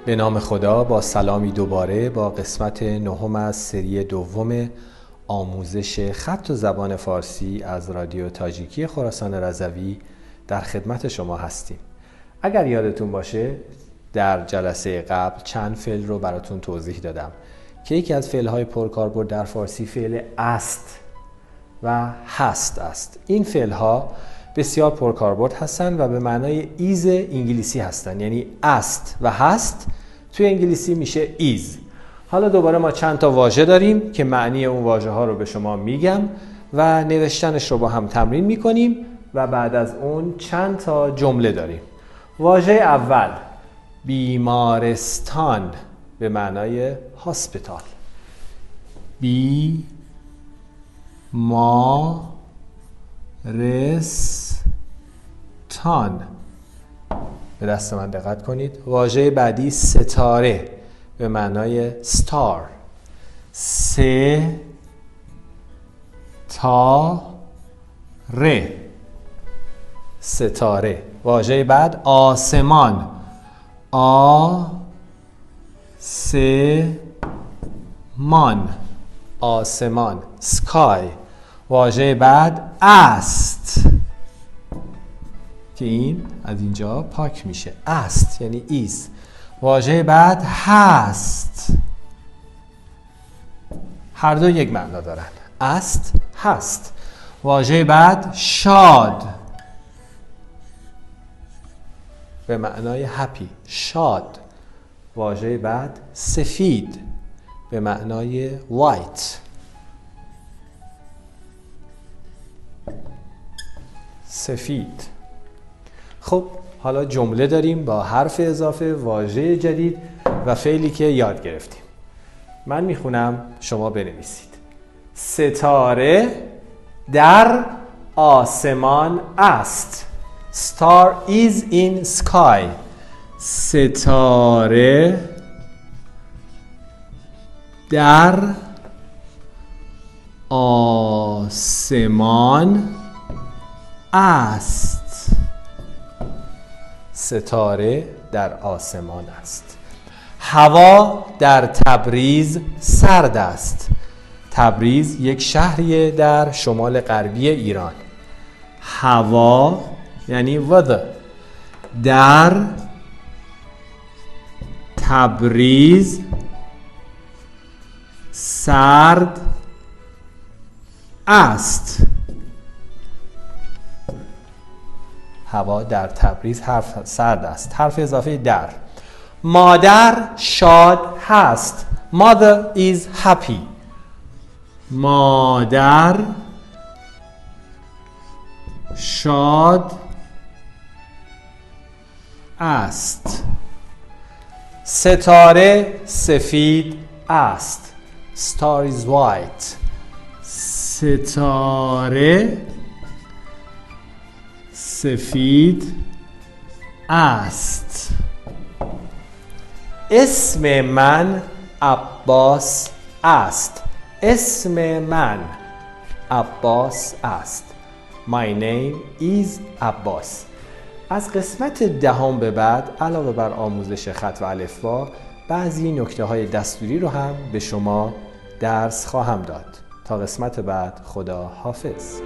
به نام خدا، با سلامی دوباره با قسمت نهم از سری دوم آموزش خط و زبان فارسی از رادیو تاجیکی خراسان رضوی در خدمت شما هستیم. اگر یادتون باشه در جلسه قبل چند فعل رو براتون توضیح دادم که یکی از فعل‌های پرکاربرد در فارسی فعل است و هست است. این فعل‌ها بسیار پرکاربرد هستند و به معنای ایز انگلیسی هستند، یعنی است و هست توی انگلیسی میشه ایز. حالا دوباره ما چند تا واژه داریم که معنی اون واژه ها رو به شما میگم و نوشتنش رو با هم تمرین میکنیم و بعد از اون چند تا جمله داریم. واژه اول بیمارستان به معنای هاسپیتال. بیمارستان. به دست من دقت کنید. واژه بعدی ستاره به معنای ستار. ستاره. واژه بعد آسمان. آسمان. سکای. واژه بعد است که این از اینجا پاک میشه. است یعنی ایست. واژه بعد هست. هر دو یک معنا دارن. است، هست. واژه بعد شاد به معنای هپی، شاد. واژه بعد سفید به معنای وایت. سفید. خب حالا جمله داریم با حرف اضافه، واژه جدید و فعلی که یاد گرفتیم. من میخونم، شما بنویسید. ستاره در آسمان است. Star is in sky. ستاره در آسمان است. ستاره در آسمان است. هوا در تبریز سرد است. تبریز یک شهریه در شمال غربی ایران. هوا یعنی weather در تبریز سرد است. هوا در تبریز سرد است. حرف اضافه در. مادر شاد هست. Mother is happy. مادر شاد است. ستاره سفید است. Star is white. ستاره سفید است. اسم من عباس است. اسم من عباس است. My name is عباس. از قسمت دهم به بعد علاوه بر آموزش خط و الفبا بعضی نکته های دستوری رو هم به شما درس خواهم داد. تا قسمت بعد، خدا حافظ.